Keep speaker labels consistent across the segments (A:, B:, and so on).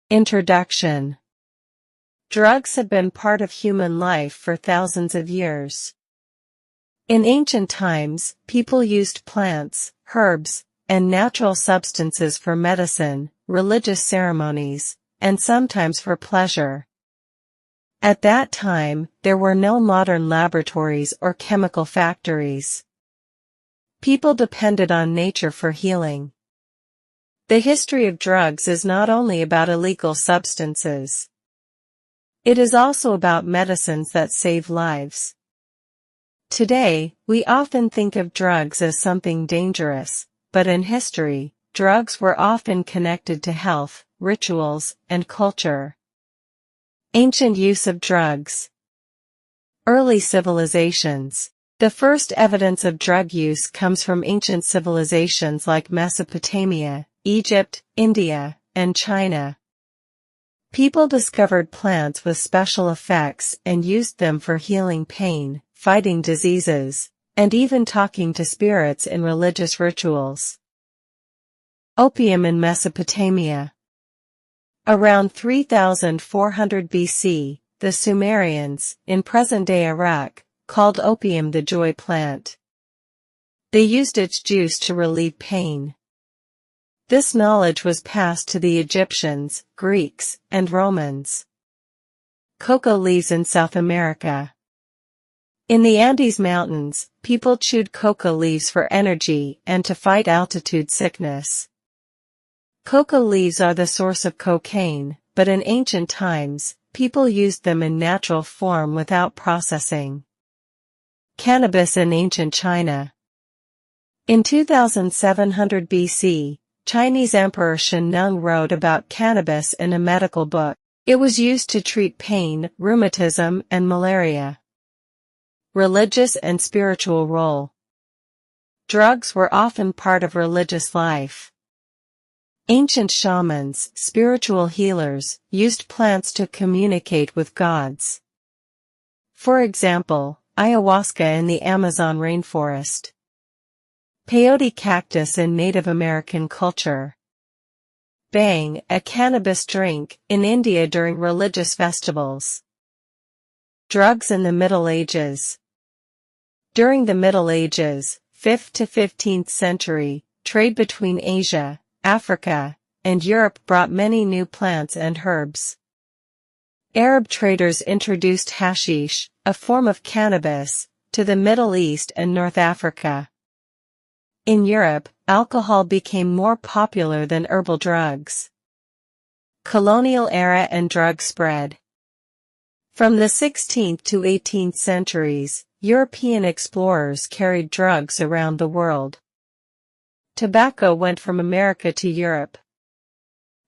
A: Introduction. Drugs have been part of human life for thousands of years. In ancient times, people used plants, herbs, and natural substances for medicine, religious ceremonies, and sometimes for pleasure. At that time, there were no modern laboratories or chemical factories. People depended on nature for healing. The history of drugs is not only about illegal substances. It is also about medicines that save lives. Today, we often think of drugs as something dangerous, but in history, drugs were often connected to health, rituals, and culture. Ancient use of drugs. Early civilizations. The first evidence of drug use comes from ancient civilizations like Mesopotamia, Egypt, India, and China. People discovered plants with special effects and used them for healing pain, fighting diseases, and even talking to spirits in religious rituals. Opium in Mesopotamia. Around 3400 BC, the Sumerians, in present-day Iraq, called opium the joy plant. They used its juice to relieve pain. This knowledge was passed to the Egyptians, Greeks, and Romans. Cocoa leaves in South America. In the Andes Mountains, people chewed cocoa leaves for energy and to fight altitude sickness. Cocoa leaves are the source of cocaine, but in ancient times, people used them in natural form without processing. Cannabis in ancient China. In 2700 BC, Chinese Emperor Shen Nung wrote about cannabis in a medical book. It was used to treat pain, rheumatism, and malaria. Religious and spiritual role. Drugs were often part of religious life. Ancient shamans, spiritual healers, used plants to communicate with gods. For example, ayahuasca in the Amazon rainforest. Peyote cactus in Native American culture. Bhang, a cannabis drink, in India during religious festivals. Drugs in the Middle Ages. During the Middle Ages, 5th to 15th century, trade between Asia, Africa, and Europe brought many new plants and herbs. Arab traders introduced hashish, a form of cannabis, to the Middle East and North Africa. In Europe, alcohol became more popular than herbal drugs. Colonial era and drug spread. From the 16th to 18th centuries, European explorers carried drugs around the world. Tobacco went from America to Europe.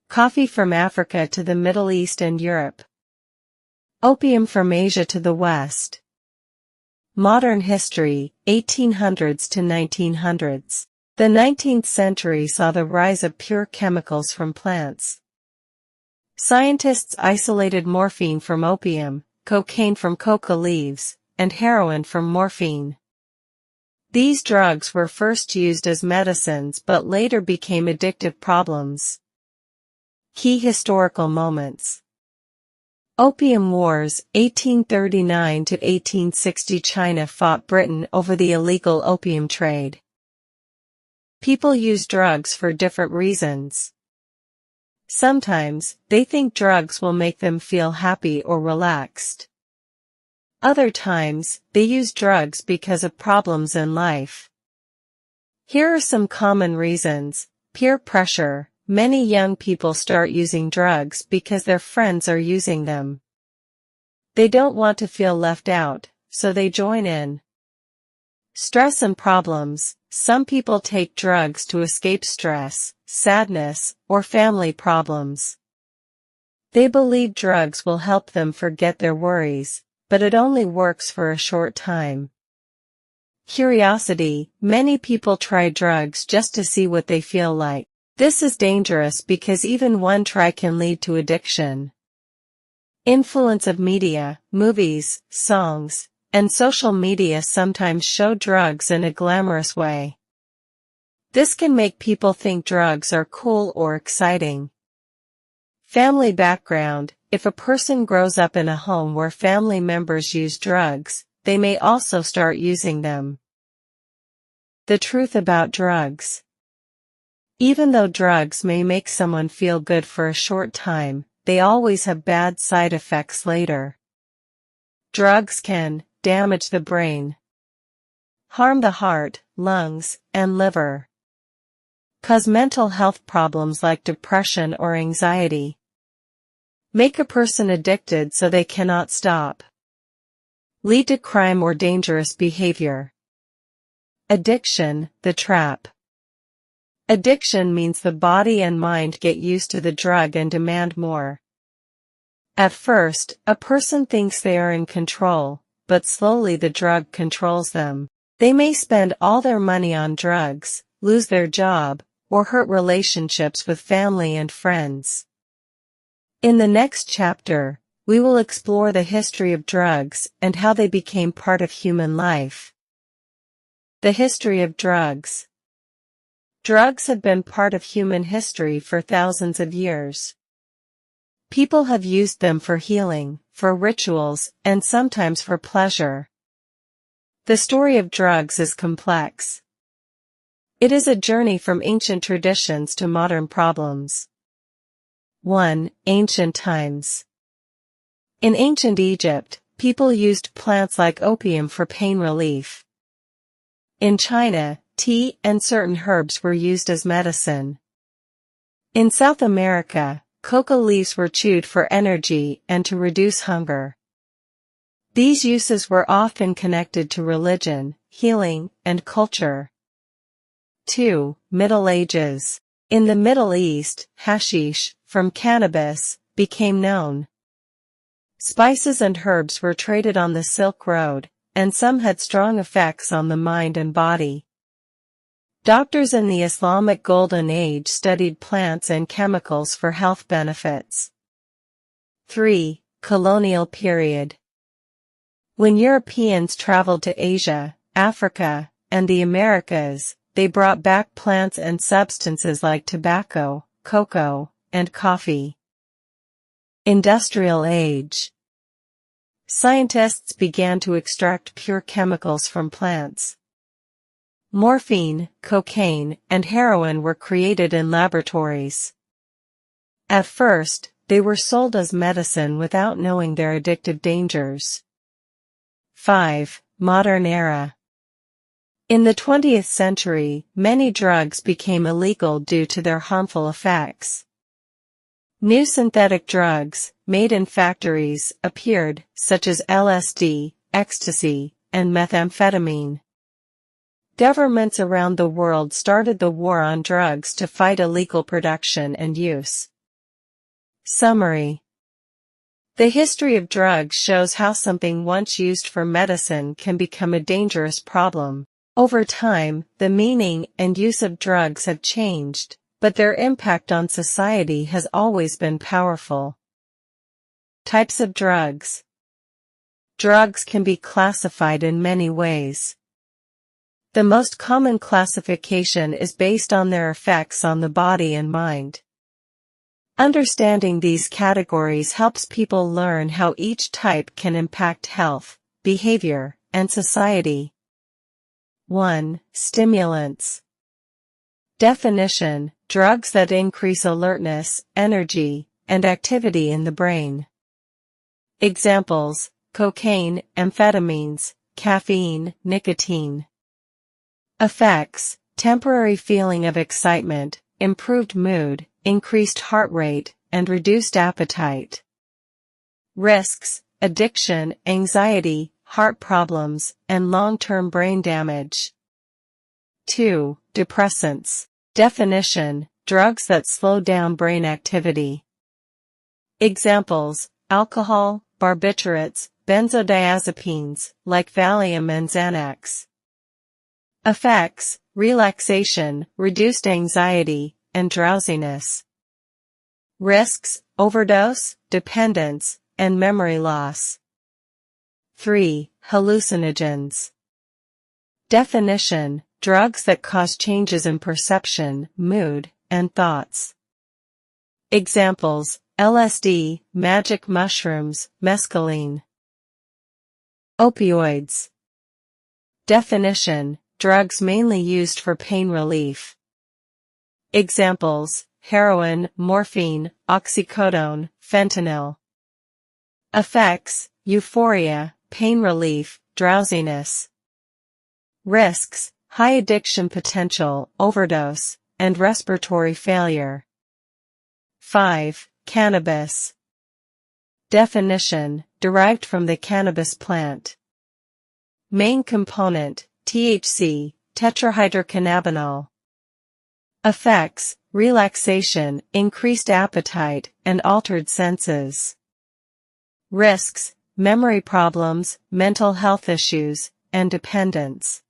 A: Coffee from Africa to the Middle East and Europe. Opium from Asia to the West. Modern history, 1800s to 1900s. The 19th century saw the rise of pure chemicals from plants. Scientists isolated morphine from opium, cocaine from coca leaves, and heroin from morphine. These drugs were first used as medicines but later became addictive problems. Key historical moments. Opium Wars, 1839 to 1860. China fought Britain over the illegal opium trade. People use drugs for different reasons. Sometimes, they think drugs will make them feel happy or relaxed. Other times, they use drugs because of problems in life. Here are some common reasons. Peer pressure. Many young people start using drugs because their friends are using them. They don't want to feel left out, so they join in. Stress and problems. Some people take drugs to escape stress, sadness, or family problems. They believe drugs will help them forget their worries, but it only works for a short time. Curiosity. Many people try drugs just to see what they feel like. This is dangerous because even one try can lead to addiction. Influence of media, movies, songs, and social media sometimes show drugs in a glamorous way. This can make people think drugs are cool or exciting. Family background. If a person grows up in a home where family members use drugs, they may also start using them. The truth about drugs. Even though drugs may make someone feel good for a short time, they always have bad side effects later. Drugs can damage the brain, harm the heart, lungs, and liver, cause mental health problems like depression or anxiety, make a person addicted so they cannot stop, lead to crime or dangerous behavior. Addiction, the trap. Addiction means the body and mind get used to the drug and demand more. At first, a person thinks they are in control, but slowly the drug controls them. They may spend all their money on drugs, lose their job, or hurt relationships with family and friends. In the next chapter, we will explore the history of drugs and how they became part of human life. The history of drugs. Drugs have been part of human history for thousands of years. People have used them for healing, for rituals, and sometimes for pleasure. The story of drugs is complex. It is a journey from ancient traditions to modern problems. 1. Ancient times. In ancient Egypt, people used plants like opium for pain relief. In China, tea and certain herbs were used as medicine. In South America, coca leaves were chewed for energy and to reduce hunger. These uses were often connected to religion, healing, and culture. 2. Middle Ages. In the Middle East, hashish, from cannabis, became known. Spices and herbs were traded on the Silk Road, and some had strong effects on the mind and body. Doctors in the Islamic Golden Age studied plants and chemicals for health benefits. 3. Colonial period. When Europeans traveled to Asia, Africa, and the Americas, they brought back plants and substances like tobacco, cocoa, and coffee. Industrial Age. Scientists began to extract pure chemicals from plants. Morphine, cocaine, and heroin were created in laboratories. At first, they were sold as medicine without knowing their addictive dangers. 5. Modern era. In the 20th century, many drugs became illegal due to their harmful effects. New synthetic drugs, made in factories, appeared, such as LSD, ecstasy, and methamphetamine. Governments around the world started the war on drugs to fight illegal production and use. Summary. The history of drugs shows how something once used for medicine can become a dangerous problem. Over time, the meaning and use of drugs have changed, but their impact on society has always been powerful. Types of drugs. Drugs can be classified in many ways. The most common classification is based on their effects on the body and mind. Understanding these categories helps people learn how each type can impact health, behavior, and society. 1. Stimulants. Definition: drugs that increase alertness, energy, and activity in the brain. Examples: cocaine, amphetamines, caffeine, nicotine. Effects: temporary feeling of excitement, improved mood, increased heart rate, and reduced appetite. Risks: addiction, anxiety, heart problems, and long-term brain damage. 2. Depressants. Definition: drugs that slow down brain activity. Examples: alcohol, barbiturates, benzodiazepines, like Valium and Xanax. Effects: relaxation, reduced anxiety, and drowsiness. Risks: overdose, dependence, and memory loss. 3. Hallucinogens. Definition: drugs that cause changes in perception, mood, and thoughts. Examples: LSD, magic mushrooms, mescaline. Opioids. Definition: drugs mainly used for pain relief. Examples: heroin, morphine, oxycodone, fentanyl. Effects: euphoria, pain relief, drowsiness. Risks: high addiction potential, overdose, and respiratory failure. 5. Cannabis. Definition: derived from the cannabis plant. Main component: THC, tetrahydrocannabinol. Effects: relaxation, increased appetite, and altered senses. Risks: memory problems, mental health issues, and dependence.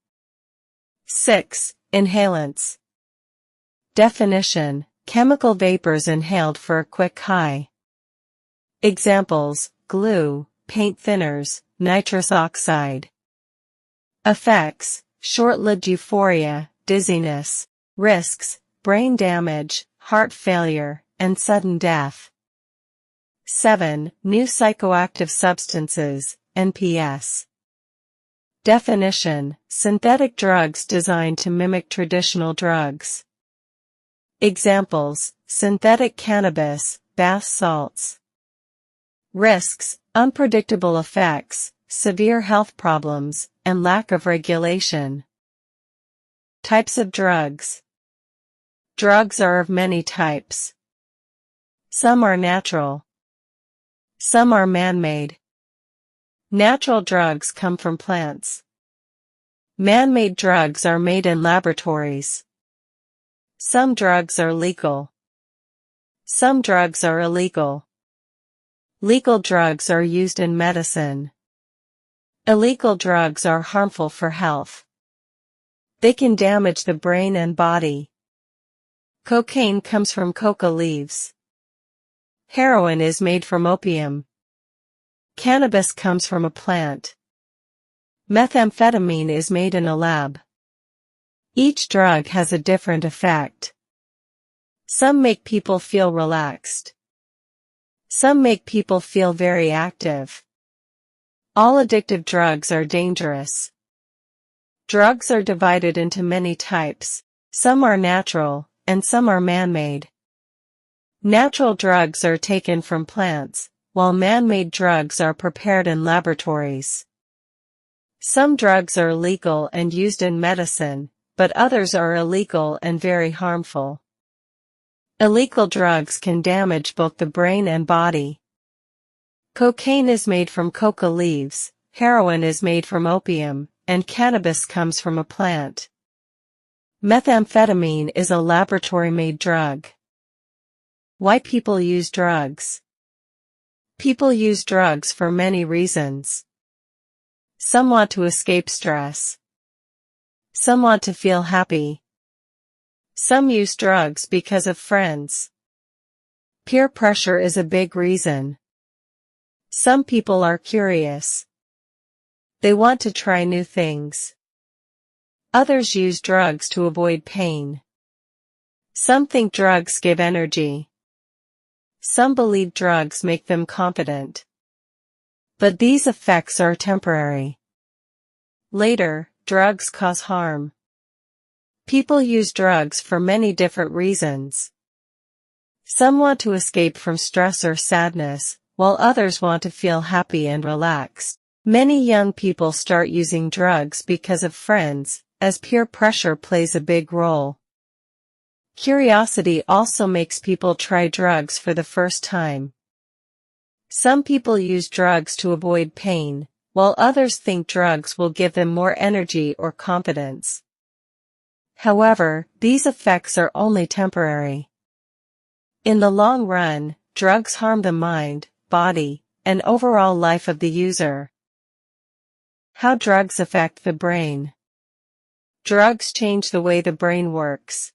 A: 6. Inhalants. Definition: chemical vapors inhaled for a quick high. Examples: glue, paint thinners, nitrous oxide. Effects: short-lived euphoria, dizziness. Risks: brain damage, heart failure, and sudden death. 7. New psychoactive substances, NPS. Definition: synthetic drugs designed to mimic traditional drugs. Examples: synthetic cannabis, bath salts. Risks: unpredictable effects, severe health problems, and lack of regulation. Types of drugs. Drugs are of many types. Some are natural. Some are man-made. Natural drugs come from plants. Man-made drugs are made in laboratories. Some drugs are legal. Some drugs are illegal. Legal drugs are used in medicine. Illegal drugs are harmful for health. They can damage the brain and body. Cocaine comes from coca leaves. Heroin is made from opium. Cannabis comes from a plant. Methamphetamine is made in a lab. Each drug has a different effect. Some make people feel relaxed. Some make people feel very active. All addictive drugs are dangerous. Drugs are divided into many types. Some are natural, and some are man-made. Natural drugs are taken from plants, while man-made drugs are prepared in laboratories. Some drugs are legal and used in medicine, but others are illegal and very harmful. Illegal drugs can damage both the brain and body. Cocaine is made from coca leaves, heroin is made from opium, and cannabis comes from a plant. Methamphetamine is a laboratory-made drug. Why people use drugs? People use drugs for many reasons. Some want to escape stress. Some want to feel happy. Some use drugs because of friends. Peer pressure is a big reason. Some people are curious. They want to try new things. Others use drugs to avoid pain. Some think drugs give energy. Some believe drugs make them confident. But these effects are temporary. Later, drugs cause harm. People use drugs for many different reasons. Some want to escape from stress or sadness, while others want to feel happy and relaxed. Many young people start using drugs because of friends, as peer pressure plays a big role. Curiosity also makes people try drugs for the first time. Some people use drugs to avoid pain, while others think drugs will give them more energy or confidence. However, these effects are only temporary. In the long run, drugs harm the mind, body, and overall life of the user. How drugs affect the brain. Drugs change the way the brain works.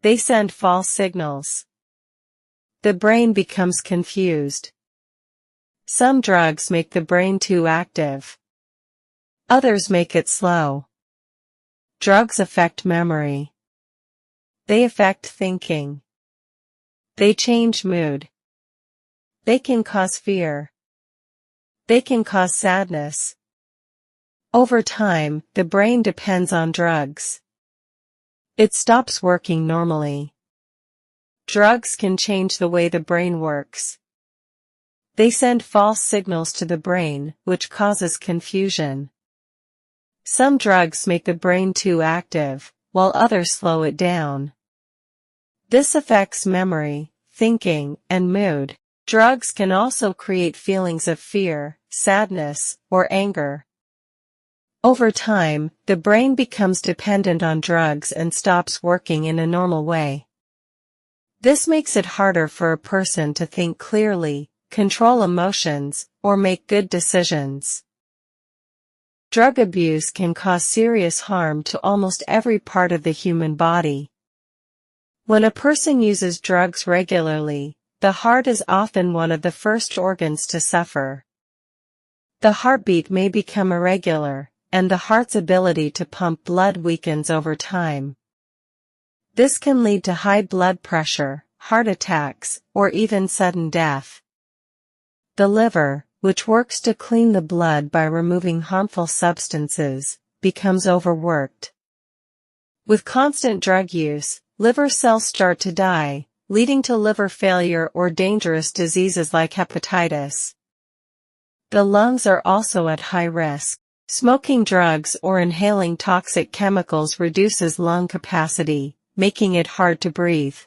A: They send false signals. The brain becomes confused. Some drugs make the brain too active. Others make it slow. Drugs affect memory. They affect thinking. They change mood. They can cause fear. They can cause sadness. Over time, the brain depends on drugs. It stops working normally. Drugs can change the way the brain works. They send false signals to the brain, which causes confusion. Some drugs make the brain too active, while others slow it down. This affects memory, thinking, and mood. Drugs can also create feelings of fear, sadness, or anger. Over time, the brain becomes dependent on drugs and stops working in a normal way. This makes it harder for a person to think clearly, control emotions, or make good decisions. Drug abuse can cause serious harm to almost every part of the human body. When a person uses drugs regularly, the heart is often one of the first organs to suffer. The heartbeat may become irregular, and the heart's ability to pump blood weakens over time. This can lead to high blood pressure, heart attacks, or even sudden death. The liver, which works to clean the blood by removing harmful substances, becomes overworked. With constant drug use, liver cells start to die, leading to liver failure or dangerous diseases like hepatitis. The lungs are also at high risk. Smoking drugs or inhaling toxic chemicals reduces lung capacity, making it hard to breathe.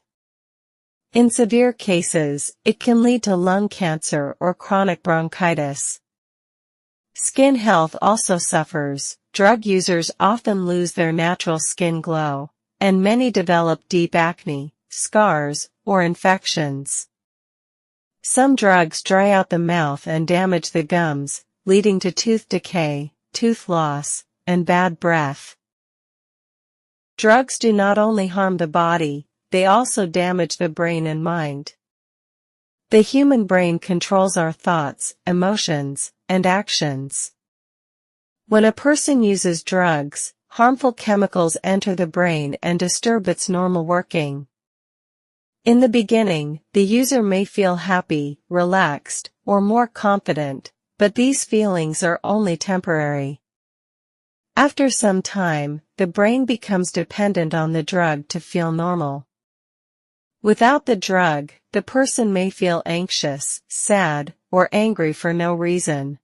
A: In severe cases, it can lead to lung cancer or chronic bronchitis. Skin health also suffers. Drug users often lose their natural skin glow, and many develop deep acne, scars, or infections. Some drugs dry out the mouth and damage the gums, leading to tooth decay, tooth loss, and bad breath. Drugs do not only harm the body, they also damage the brain and mind. The human brain controls our thoughts, emotions, and actions. When a person uses drugs, harmful chemicals enter the brain and disturb its normal working. In the beginning, the user may feel happy, relaxed, or more confident, but these feelings are only temporary. After some time, the brain becomes dependent on the drug to feel normal. Without the drug, the person may feel anxious, sad, or angry for no reason.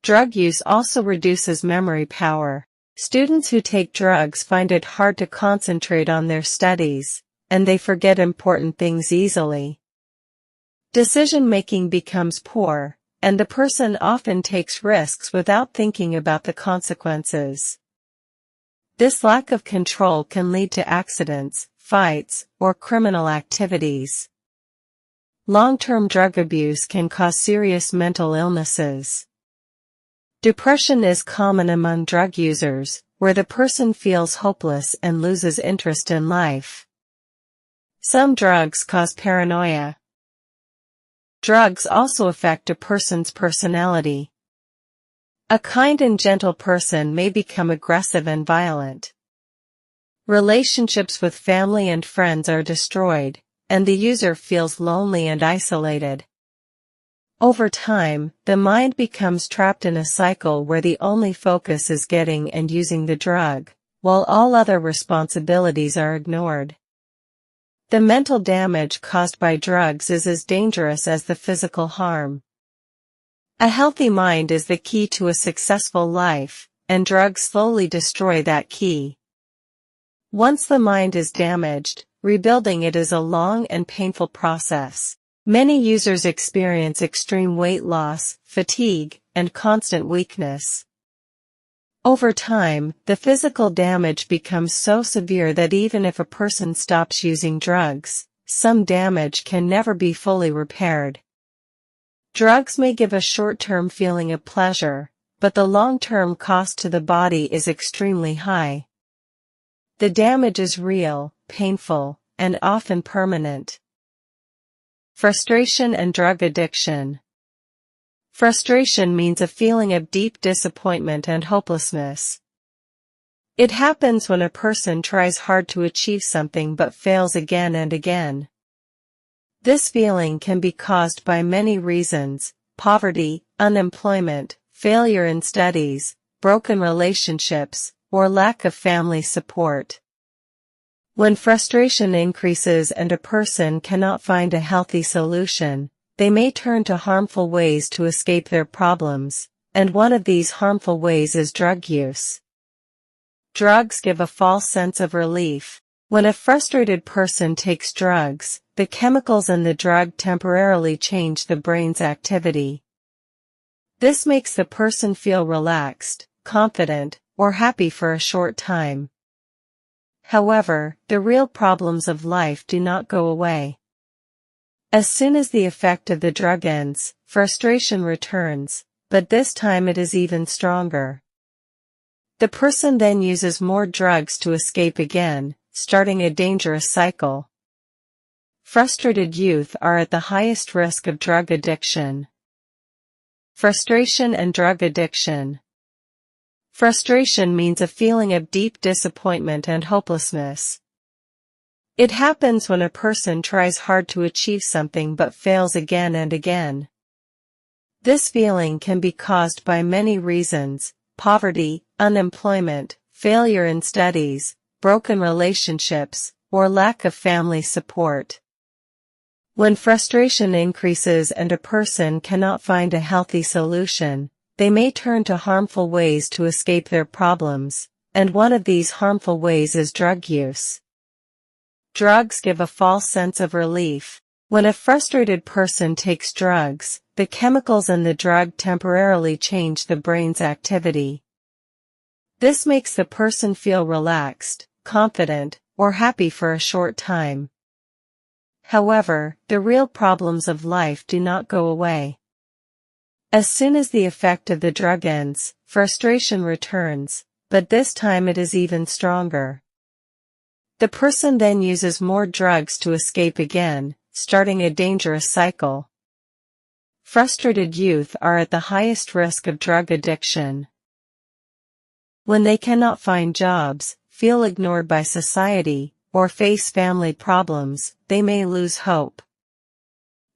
A: Drug use also reduces memory power. Students who take drugs find it hard to concentrate on their studies, and they forget important things easily. Decision-making becomes poor, and the person often takes risks without thinking about the consequences. This lack of control can lead to accidents, fights, or criminal activities. Long-term drug abuse can cause serious mental illnesses. Depression is common among drug users, where the person feels hopeless and loses interest in life. Some drugs cause paranoia. Drugs also affect a person's personality. A kind and gentle person may become aggressive and violent. Relationships with family and friends are destroyed, and the user feels lonely and isolated. Over time, the mind becomes trapped in a cycle where the only focus is getting and using the drug, while all other responsibilities are ignored. The mental damage caused by drugs is as dangerous as the physical harm. A healthy mind is the key to a successful life, and drugs slowly destroy that key. Once the mind is damaged, rebuilding it is a long and painful process. Many users experience extreme weight loss, fatigue, and constant weakness. Over time, the physical damage becomes so severe that even if a person stops using drugs, some damage can never be fully repaired. Drugs may give a short-term feeling of pleasure, but the long-term cost to the body is extremely high. The damage is real, painful, and often permanent. Frustration and drug addiction. Frustration means a feeling of deep disappointment and hopelessness. It happens when a person tries hard to achieve something but fails again and again. This feeling can be caused by many reasons: poverty, unemployment, failure in studies, broken relationships, or lack of family support. When frustration increases and a person cannot find a healthy solution, they may turn to harmful ways to escape their problems, and one of these harmful ways is drug use. Drugs give a false sense of relief. When a frustrated person takes drugs, the chemicals in the drug temporarily change the brain's activity. This makes the person feel relaxed, confident, or happy for a short time. However, the real problems of life do not go away. As soon as the effect of the drug ends, frustration returns, but this time it is even stronger. The person then uses more drugs to escape again, starting a dangerous cycle. Frustrated youth are at the highest risk of drug addiction. Frustration and drug addiction. Frustration means a feeling of deep disappointment and hopelessness. It happens when a person tries hard to achieve something but fails again and again. This feeling can be caused by many reasons: poverty, unemployment, failure in studies, broken relationships, or lack of family support. When frustration increases and a person cannot find a healthy solution, they may turn to harmful ways to escape their problems, and one of these harmful ways is drug use. Drugs give a false sense of relief. When a frustrated person takes drugs, the chemicals in the drug temporarily change the brain's activity. This makes the person feel relaxed, confident, or happy for a short time. However, the real problems of life do not go away. As soon as the effect of the drug ends, frustration returns, but this time it is even stronger. The person then uses more drugs to escape again, starting a dangerous cycle. Frustrated youth are at the highest risk of drug addiction. When they cannot find jobs, feel ignored by society, or face family problems, they may lose hope.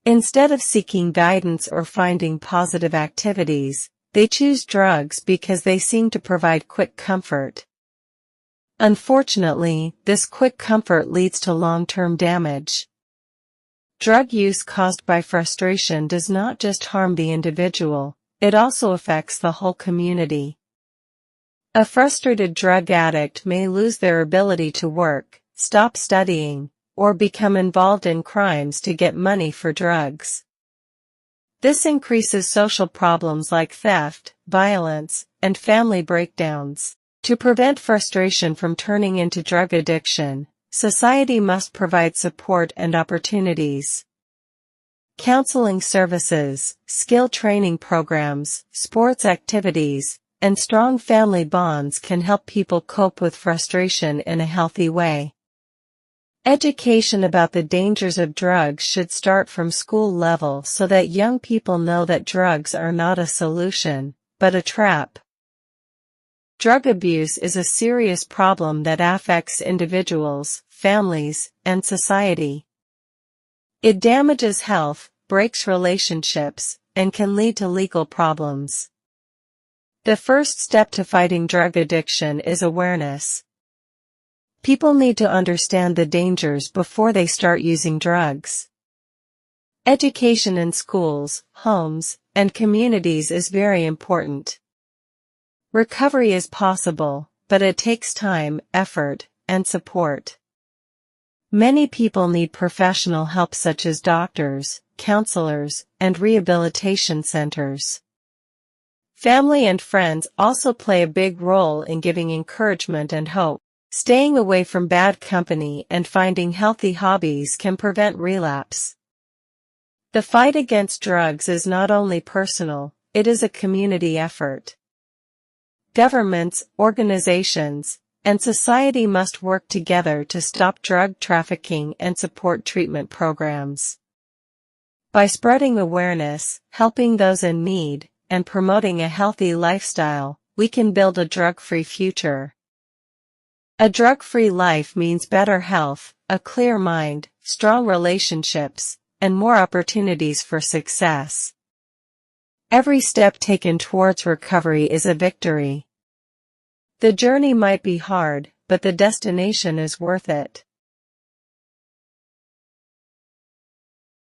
A: Instead of seeking guidance or finding positive activities, they choose drugs because they seem to provide quick comfort. Unfortunately, this quick comfort leads to long-term damage. Drug use caused by frustration does not just harm the individual, it also affects the whole community. A frustrated drug addict may lose their ability to work, stop studying, or become involved in crimes to get money for drugs. This increases social problems like theft, violence, and family breakdowns. To prevent frustration from turning into drug addiction, society must provide support and opportunities. Counseling services, skill training programs, sports activities, and strong family bonds can help people cope with frustration in a healthy way. Education about the dangers of drugs should start from school level so that young people know that drugs are not a solution, but a trap. Drug abuse is a serious problem that affects individuals, families, and society. It damages health, breaks relationships, and can lead to legal problems. The first step to fighting drug addiction is awareness. People need to understand the dangers before they start using drugs. Education in schools, homes, and communities is very important. Recovery is possible, but it takes time, effort, and support. Many people need professional help such as doctors, counselors, and rehabilitation centers. Family and friends also play a big role in giving encouragement and hope. Staying away from bad company and finding healthy hobbies can prevent relapse. The fight against drugs is not only personal, it is a community effort. Governments, organizations, and society must work together to stop drug trafficking and support treatment programs. By spreading awareness, helping those in need, and promoting a healthy lifestyle, we can build a drug-free future. A drug-free life means better health, a clear mind, strong relationships, and more opportunities for success. Every step taken towards recovery is a victory. The journey might be hard, but the destination is worth it.